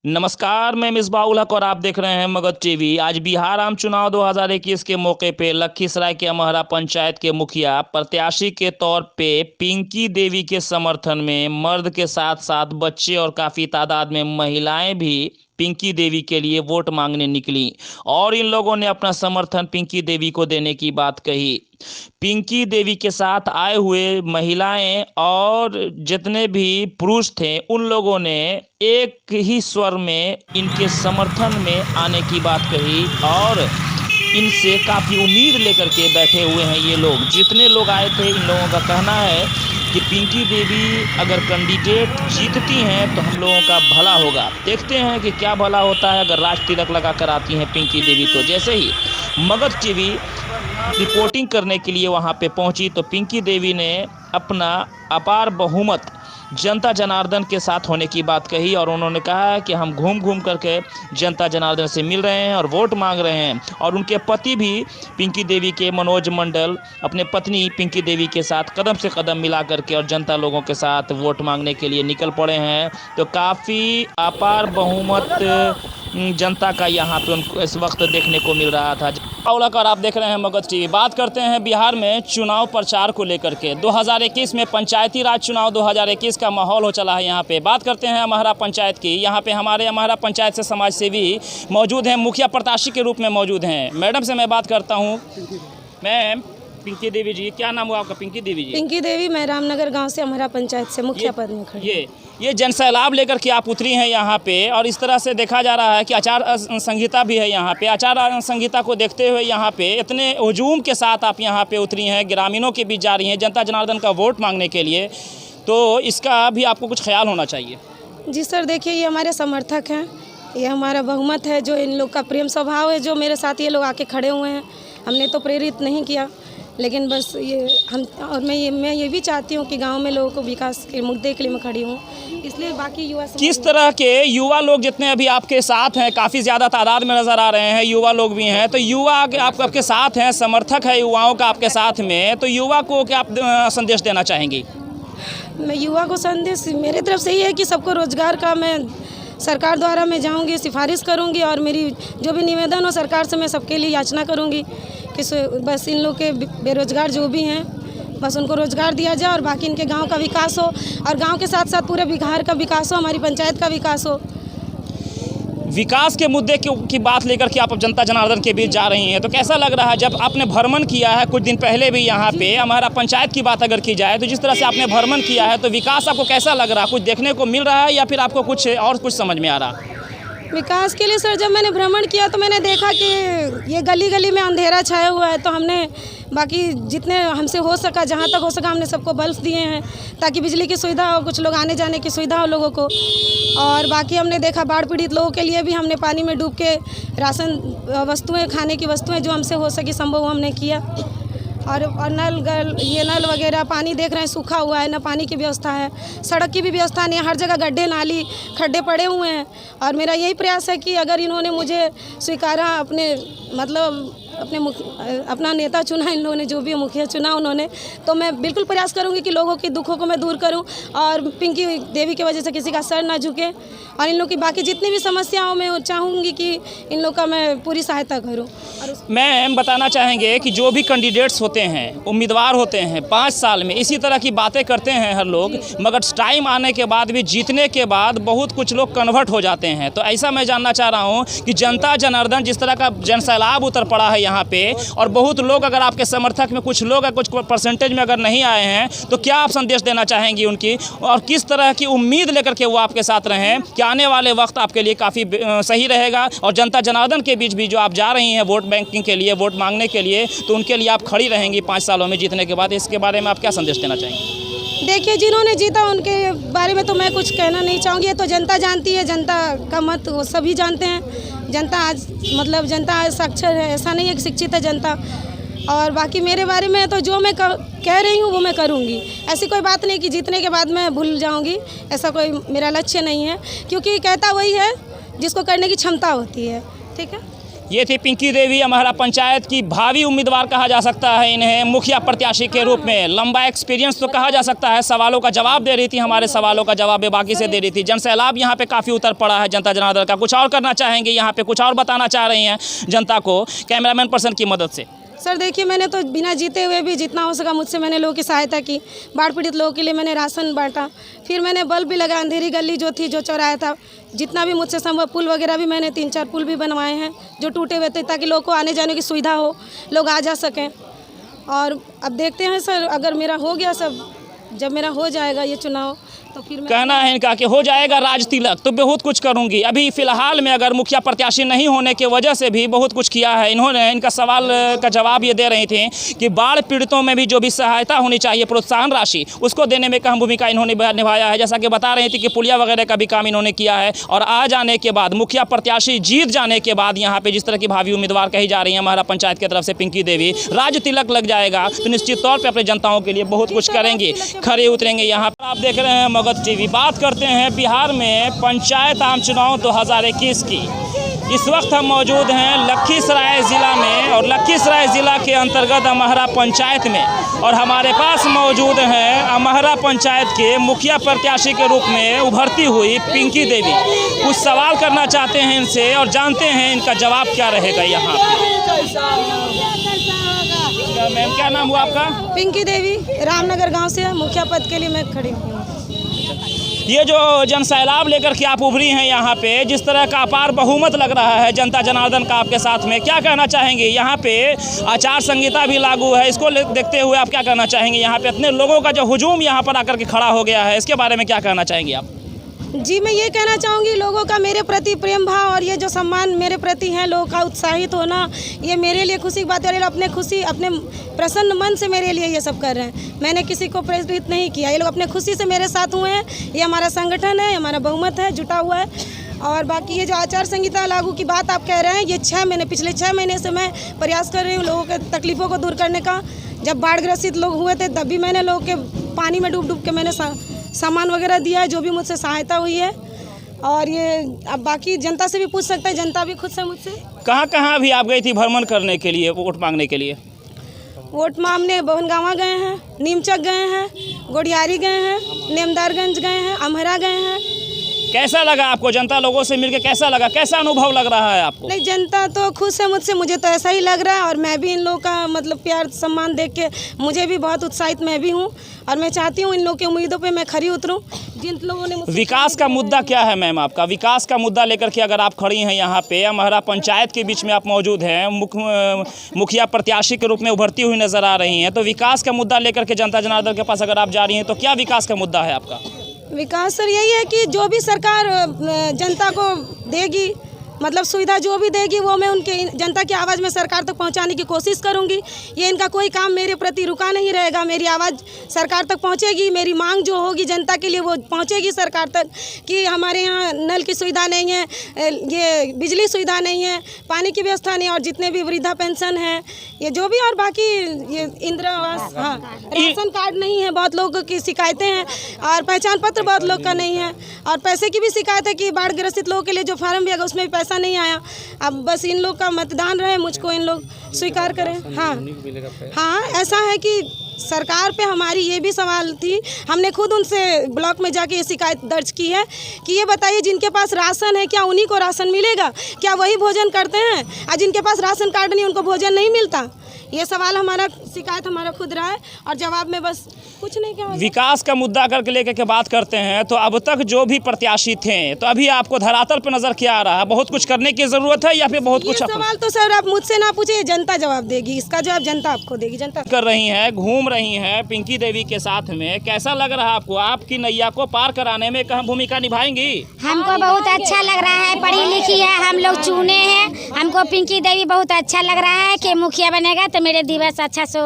नमस्कार, मैं मिसबाह उल हक और आप देख रहे हैं मगध टीवी। आज बिहार आम चुनाव 2021 के मौके पे लखीसराय के अमहरा पंचायत के मुखिया प्रत्याशी के तौर पे पिंकी देवी के समर्थन में मर्द के साथ साथ बच्चे और काफ़ी तादाद में महिलाएं भी पिंकी देवी के लिए वोट मांगने निकली और इन लोगों ने अपना समर्थन पिंकी देवी को देने की बात कही। पिंकी देवी के साथ आए हुए महिलाएं और जितने भी पुरुष थे उन लोगों ने एक ही स्वर में इनके समर्थन में आने की बात कही और इनसे काफ़ी उम्मीद लेकर के बैठे हुए हैं ये लोग। जितने लोग आए थे इन लोगों का कहना है कि पिंकी देवी अगर कैंडिडेट जीतती हैं तो हम लोगों का भला होगा। देखते हैं कि क्या भला होता है अगर राज तिलक लगा कर आती हैं पिंकी देवी। तो जैसे ही मगध टीवी रिपोर्टिंग करने के लिए वहां पे पहुंची तो पिंकी देवी ने अपना अपार बहुमत जनता जनार्दन के साथ होने की बात कही और उन्होंने कहा है कि हम घूम घूम करके जनता जनार्दन से मिल रहे हैं और वोट मांग रहे हैं। और उनके पति भी पिंकी देवी के मनोज मंडल अपने पत्नी पिंकी देवी के साथ कदम से कदम मिला करके और जनता लोगों के साथ वोट मांगने के लिए निकल पड़े हैं। तो काफ़ी अपार बहुमत जनता का यहाँ पे उनको इस वक्त देखने को मिल रहा था। और आप देख रहे हैं मगध टीवी। बात करते हैं बिहार में चुनाव प्रचार को लेकर के। 2021 में पंचायती राज चुनाव 2021 का माहौल हो चला है यहाँ पे। बात करते हैं अमहरा पंचायत की। यहाँ पे हमारे अमहरा पंचायत से समाज सेवी मौजूद हैं, मुखिया प्रत्याशी के रूप में मौजूद हैं। मैडम से मैं बात करता हूँ। मैम पिंकी देवी जी, क्या नाम हुआ आपका? पिंकी देवी जी। पिंकी देवी, मैं रामनगर गांव से अमहरा पंचायत से मुखिया पद में खड़ी। ये जनसैलाब लेकर के आप उतरी हैं यहाँ पे और इस तरह से देखा जा रहा है कि आचार संहिता भी है यहाँ पे। आचार संहिता को देखते हुए यहाँ पे इतने हुजूम के साथ आप यहाँ पे उतरी हैं, ग्रामीणों के बीच जा रही हैं जनता जनार्दन का वोट मांगने के लिए, तो इसका भी आपको कुछ ख्याल होना चाहिए। जी सर, देखिए ये हमारे समर्थक हैं, ये हमारा बहुमत है, जो इन लोग का प्रेम स्वभाव है, जो मेरे साथ ये लोग आके खड़े हुए हैं। हमने तो प्रेरित नहीं किया, लेकिन बस ये हम और मैं ये भी चाहती हूँ कि गांव में लोगों को विकास के मुद्दे के लिए मैं खड़ी हूँ, इसलिए बाकी युवा किस तरह के युवा लोग जितने अभी आपके साथ हैं, काफ़ी ज़्यादा तादाद में नज़र आ रहे हैं, युवा लोग भी हैं, तो युवा आपके साथ हैं, समर्थक है युवाओं का आपके साथ में, तो युवा को क्या आप संदेश देना चाहेंगी? मैं युवा को संदेश मेरे तरफ से ये है कि सबको रोजगार का मैं सरकार द्वारा मैं जाऊंगी, सिफारिश करूंगी और मेरी जो भी निवेदन हो सरकार से मैं सबके लिए याचना करूंगी कि बस इन लोग के बेरोजगार जो भी हैं बस उनको रोजगार दिया जाए और बाकी इनके गांव का विकास हो और गांव के साथ साथ पूरे बिहार का विकास हो, हमारी पंचायत का विकास हो। विकास के मुद्दे की बात लेकर के आप जनता जनार्दन के बीच जा रही हैं, तो कैसा लग रहा है जब आपने भ्रमण किया है कुछ दिन पहले भी यहाँ पे हमारा पंचायत की बात अगर की जाए, तो जिस तरह से आपने भ्रमण किया है तो विकास आपको कैसा लग रहा है? कुछ देखने को मिल रहा है या फिर आपको कुछ और कुछ समझ में आ रहा है? विकास के लिए सर जब मैंने भ्रमण किया तो मैंने देखा कि ये गली गली में अंधेरा छाया हुआ है, तो हमने बाकी जितने हमसे हो सका, जहाँ तक हो सका हमने सबको बल्ब दिए हैं ताकि बिजली की सुविधा हो, कुछ लोग आने जाने की सुविधा हो लोगों को। और बाकी हमने देखा बाढ़ पीड़ित लोगों के लिए भी हमने पानी में डूब के राशन वस्तुएं, खाने की वस्तुएं जो हमसे हो सकी संभव हमने किया। और नल वगैरह पानी देख रहे हैं सूखा हुआ है, ना पानी की व्यवस्था है, सड़क की भी व्यवस्था नहीं है, हर जगह गड्ढे नाली खड्डे पड़े हुए हैं। और मेरा यही प्रयास है कि अगर इन्होंने मुझे स्वीकारा, अपने मतलब अपना नेता चुना, इन लोगों ने जो भी मुखिया चुना उन्होंने, तो मैं बिल्कुल प्रयास करूंगी कि लोगों के दुखों को मैं दूर करूं और पिंकी देवी की वजह से किसी का सर ना झुके और इन लोग की बाकी जितनी भी समस्याओं में चाहूँगी कि इन लोग का मैं पूरी सहायता करूं। और मैम बताना चाहेंगे कि जो भी कैंडिडेट्स होते हैं, उम्मीदवार होते हैं, 5 साल में इसी तरह की बातें करते हैं हर लोग, मगर टाइम आने के बाद भी, जीतने के बाद बहुत कुछ लोग कन्वर्ट हो जाते हैं। तो ऐसा मैं जानना चाह रहा हूँ कि जनता जनार्दन जिस तरह का जनसैलाब उतर पड़ा है यहाँ पे और बहुत लोग अगर आपके समर्थक में कुछ लोग कुछ परसेंटेज में अगर नहीं आए हैं, तो क्या आप संदेश देना चाहेंगी उनकी और किस तरह की उम्मीद लेकर के वो आपके साथ रहें कि आने वाले वक्त आपके लिए काफ़ी सही रहेगा और जनता जनार्दन के बीच भी जो आप जा रही हैं वोट बैंकिंग के लिए, वोट मांगने के लिए, तो उनके लिए आप खड़ी रहेंगी 5 सालों में जीतने के बाद? इसके बारे में आप क्या संदेश देना चाहेंगे? देखिए, जिन्होंने जीता उनके बारे में तो मैं कुछ कहना नहीं चाहूँगी, ये तो जनता जानती है, जनता का मत वो सभी जानते हैं। जनता आज मतलब जनता आज साक्षर है, ऐसा नहीं है कि शिक्षित है जनता। और बाकी मेरे बारे में तो जो मैं कह रही हूँ वो मैं करूँगी। ऐसी कोई बात नहीं कि जीतने के बाद मैं भूल जाऊँगी, ऐसा कोई मेरा लक्ष्य नहीं है, क्योंकि कहता वही है जिसको करने की क्षमता होती है। ठीक है। ये थी पिंकी देवी, अमहरा पंचायत की भावी उम्मीदवार कहा जा सकता है इन्हें, मुखिया प्रत्याशी के रूप में। लंबा एक्सपीरियंस तो कहा जा सकता है, सवालों का जवाब दे रही थी, हमारे सवालों का जवाब बेबाकी से दे रही थी। जन सैलाब यहाँ पे काफ़ी उतर पड़ा है जनता जनार्दन का। कुछ और करना चाहेंगे यहाँ पे, कुछ और बताना चाह रही हैं जनता को कैमरामैन पर्सन की मदद से? सर देखिए, मैंने तो बिना जीते हुए भी जितना हो सका मुझसे मैंने लोगों की सहायता की। बाढ़ पीड़ित लोगों के लिए मैंने राशन बांटा, फिर मैंने बल्ब भी लगा। अंधेरी गली जो थी, जो चौराया था, जितना भी मुझसे संभव, पुल वगैरह भी मैंने 3-4 पुल भी बनवाए हैं जो टूटे हुए थे, ताकि लोगों को आने जाने की सुविधा हो, लोग आ जा सकें। और अब देखते हैं सर, अगर मेरा हो गया सब, जब मेरा हो जाएगा ये चुनाव, तो फिर कहना है इनका कि हो जाएगा राज तिलक तो बहुत कुछ करूंगी। अभी फिलहाल में अगर मुखिया प्रत्याशी नहीं होने की वजह से भी बहुत कुछ किया है इन्होंने। इनका सवाल का जवाब ये दे रही थी कि बाढ़ पीड़ितों में भी जो भी सहायता होनी चाहिए, प्रोत्साहन राशि, उसको देने में अहम भूमिका इन्होंने निभाया है। जैसा कि बता रही थी कि पुलिया वगैरह का भी काम इन्होंने किया है। और आ जाने के बाद, मुखिया प्रत्याशी जीत जाने के बाद, यहाँ पे जिस तरह की भावी उम्मीदवार कही जा रही है हमारा पंचायत की तरफ से पिंकी देवी, राज तिलक लग जाएगा तो निश्चित तौर पर अपनी जनताओं के लिए बहुत कुछ करेंगे, खड़े उतरेंगे। यहाँ पर आप देख रहे हैं मगध टीवी। बात करते हैं बिहार में पंचायत आम चुनाव 2021 की। इस वक्त हम मौजूद हैं लखीसराय ज़िला में, और लखीसराय ज़िला के अंतर्गत अमहरा पंचायत में, और हमारे पास मौजूद हैं अमहरा पंचायत के मुखिया प्रत्याशी के रूप में उभरती हुई पिंकी देवी। कुछ सवाल करना चाहते हैं इनसे और जानते हैं इनका जवाब क्या रहेगा यहाँ पे। मैम, क्या नाम हुआ आपका? पिंकी देवी, रामनगर गांव से मुखिया पद के लिए मैं खड़ी हूँ। ये जो जन सैलाब लेकर के आप उभरी हैं यहाँ पे, जिस तरह का अपार बहुमत लग रहा है जनता जनार्दन का आपके साथ में, क्या कहना चाहेंगे? यहाँ पे आचार संहिता भी लागू है, इसको देखते हुए आप क्या कहना चाहेंगे? यहाँ पे इतने लोगों का जो हुजूम यहाँ पर आकर के खड़ा हो गया है, इसके बारे में क्या कहना चाहेंगे आप? जी, मैं ये कहना चाहूँगी, लोगों का मेरे प्रति प्रेम भाव और ये जो सम्मान मेरे प्रति है, लोगों का उत्साहित होना, ये मेरे लिए खुशी की बात है। अपने खुशी, अपने प्रसन्न मन से मेरे लिए ये सब कर रहे हैं। मैंने किसी को प्रेरित नहीं किया, ये लोग अपने खुशी से मेरे साथ हुए हैं। ये हमारा संगठन है, हमारा बहुमत है, जुटा हुआ है। और बाकी ये जो आचार संहिता लागू की बात आप कह रहे हैं, ये पिछले 6 महीने से मैं प्रयास कर रही हूँ लोगों के तकलीफ़ों को दूर करने का। जब बाढ़ ग्रसित लोग हुए थे तब भी मैंने लोगों के पानी में डूब के मैंने सामान वगैरह दिया है, जो भी मुझसे सहायता हुई है। और ये अब बाकी जनता से भी पूछ सकते हैं, जनता भी खुद से मुझसे। कहाँ अभी आप गई थी भ्रमण करने के लिए, वोट मांगने के लिए? वोट मांगने बहनगावा गए हैं, नीमचक गए हैं, गोडियारी गए हैं, नेमदारगंज गए हैं, अमहरा गए हैं। कैसा लगा आपको? जनता लोगों से मिलकर कैसा लगा? कैसा अनुभव लग रहा है आपको? नहीं, जनता तो खुश है मुझसे, मुझे तो ऐसा ही लग रहा है। और मैं भी इन लोगों का मतलब प्यार सम्मान देख के मुझे भी बहुत उत्साहित मैं भी हूँ। और मैं चाहती हूँ इन लोगों की उम्मीदों पे मैं खरी उतरूँ, जिन लोगों ने। विकास का मुद्दा क्या है मैम आपका? विकास का मुद्दा लेकर के अगर आप खड़ी हैं यहाँ पे, अमहरा पंचायत के बीच में आप मौजूद हैं, मुखिया प्रत्याशी के रूप में उभरती हुई नजर आ रही हैं, तो विकास का मुद्दा लेकर के जनता जनार्दन के पास अगर आप जा रही हैं तो क्या विकास का मुद्दा है आपका? विकास सर यही है कि जो भी सरकार जनता को देगी, मतलब सुविधा जो भी देगी, वो मैं उनके जनता की आवाज़ में सरकार तक पहुंचाने की कोशिश करूंगी। ये इनका कोई काम मेरे प्रति रुका नहीं रहेगा। मेरी आवाज़ सरकार तक पहुंचेगी, मेरी मांग जो होगी जनता के लिए वो पहुंचेगी सरकार तक, कि हमारे यहाँ नल की सुविधा नहीं है, ये बिजली सुविधा नहीं है, पानी की व्यवस्था नहीं, और जितने भी वृद्धा पेंशन है, ये जो भी, और बाकी ये इंदिरा आवास, हाँ, राशन कार्ड नहीं है, बहुत लोगों की शिकायतें हैं, और पहचान पत्र बहुत लोग का नहीं है, और पैसे की भी शिकायत है कि बाढ़ ग्रसित लोगों के लिए जो फार्म भी आएगा उसमें भी पैसा नहीं आया। अब बस इन लोग का मतदान रहे, मुझको इन लोग स्वीकार करें। हाँ, ऐसा है कि सरकार पे हमारी ये भी सवाल थी, हमने खुद उनसे ब्लॉक में जाके ये शिकायत दर्ज की है कि ये बताइए, जिनके पास राशन है क्या उन्हीं को राशन मिलेगा? क्या वही भोजन करते हैं? और जिनके पास राशन कार्ड नहीं उनको भोजन नहीं मिलता? ये सवाल हमारा, शिकायत हमारा खुद रहा है, और जवाब में बस कुछ नहीं कहा। विकास का मुद्दा करके लेकर के बात करते हैं तो अब तक जो भी प्रत्याशी थे, तो अभी आपको धरातल पर नजर क्या आ रहा है? बहुत कुछ करने की जरूरत है या फिर बहुत कुछ? सवाल तो सर आप मुझसे ना पूछे, जनता जवाब देगी, इसका जवाब जनता आपको देगी। जनता कर रही है, घूम रही है पिंकी देवी के साथ में, कैसा लग रहा है आपको? आपकी नैया को पार कराने में अहम भूमिका निभाएंगी? हमको बहुत अच्छा लग रहा है, पढ़ी लिखी है, हम लोग चुने हैं, हमको पिंकी देवी बहुत अच्छा लग रहा है कि मुखिया बनेगा तो मेरे दिवस अच्छा सो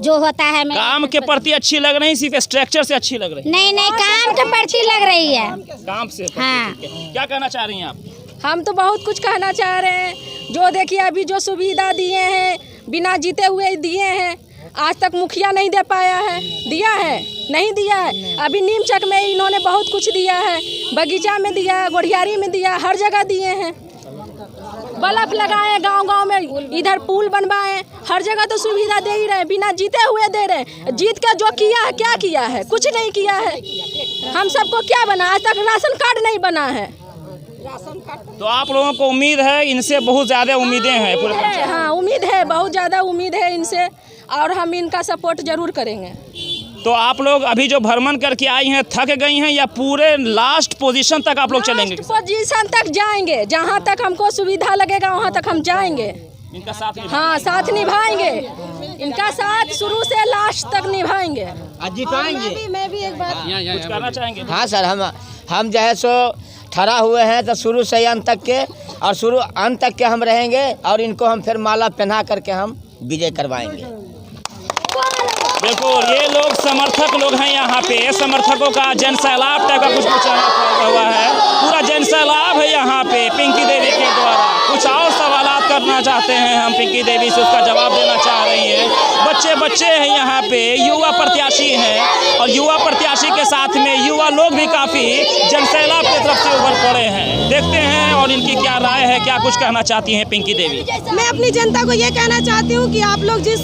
जो होता है। काम के प्रति अच्छी लग रही, सिर्फ स्ट्रक्चर से अच्छी लग रही? नहीं, काम के प्रति लग रही है, काम से। हाँ। क्या कहना चाह रही हैं आप? हम तो बहुत कुछ कहना चाह रहे हैं। जो देखिए अभी जो सुविधा दिए हैं, बिना जीते हुए दिए हैं, आज तक मुखिया नहीं दे पाया है। दिया है? नहीं दिया है। अभी नीमचक में इन्होंने बहुत कुछ दिया है, बगीचा में दिया, गोढ़ियारी में दिया, हर जगह दिए हैं। बल्ब लगाए गांव-गांव में, इधर पुल बनवाए, हर जगह तो सुविधा दे ही रहे, बिना जीते हुए दे रहे। जीत के जो किया है, क्या किया है? कुछ नहीं किया है। हम सबको क्या बना, आज तक राशन कार्ड नहीं बना है। तो आप लोगों को उम्मीद है, इनसे बहुत ज़्यादा उम्मीदें हैं पूरे पंचायत? हाँ, उम्मीद है, बहुत ज़्यादा उम्मीद है इनसे, और हम इनका सपोर्ट जरूर करेंगे। तो आप लोग अभी जो भ्रमण करके आई हैं, थक गई हैं या पूरे लास्ट पोजीशन तक आप लोग चलेंगे? लास्ट पोजीशन तक जाएंगे, जहाँ तक हमको सुविधा लगेगा वहाँ तक हम जाएंगे। इनका साथ हाँ, साथ निभाएंगे, इनका साथ शुरू से लास्ट तक निभाएंगे। जिताएंगे। मैं भी एक बात कुछ कहना चाहेंगे? हाँ सर, हम जो है सो ठहरा हुए हैं, तो शुरू से अंत तक के, और शुरू अंत तक के हम रहेंगे, और इनको हम फिर माला पहना करके हम विजय करवाएंगे। बिल्कुल, ये लोग समर्थक लोग हैं यहाँ पे, समर्थकों का जन सैलाब टाइप का कुछ हुआ है, पूरा जन सैलाब है यहाँ पे पिंकी देवी के द्वारा। कुछ और सवालात करना चाहते हैं हम पिंकी देवी से, उसका जवाब देना चाह रही हैं। बच्चे हैं यहाँ पे, युवा प्रत्याशी हैं, और युवा प्रत्याशी के साथ में युवा लोग भी काफ़ी जन सैलाब की तरफ से उभर पड़े हैं। देखते हैं और इनकी क्या राय है, क्या कुछ कहना चाहती हैं पिंकी देवी। मैं अपनी जनता को ये कहना चाहती हूँ कि आप लोग जिस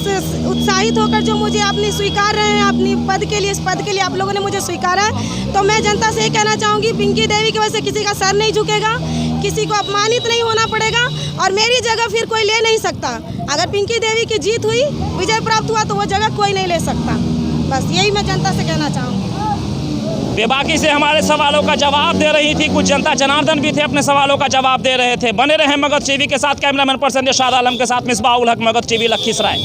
उत्साहित होकर जो मुझे अपनी स्वीकार रहे हैं, अपनी पद के लिए, इस पद के लिए आप लोगों ने मुझे स्वीकारा है, तो मैं जनता से ये कहना चाहूँगी, पिंकी देवी की वजह से किसी का सर नहीं झुकेगा, किसी को अपमानित नहीं होना पड़ेगा, और मेरी जगह फिर कोई ले नहीं सकता। अगर पिंकी देवी की जीत हुई, विजय प्राप्त हुआ, तो वो जगह कोई नहीं ले सकता। बस यही मैं जनता से कहना चाहूँगी। बेबाकी से हमारे सवालों का जवाब दे रही थी, कुछ जनता जनार्दन भी थे, अपने सवालों का जवाब दे रहे थे। बने रहे मगध टीवी के साथ, कैमरामैन पर्सन इरशाद आलम के साथ मिसबाह उल हक, मगध टीवी, लखीसराय।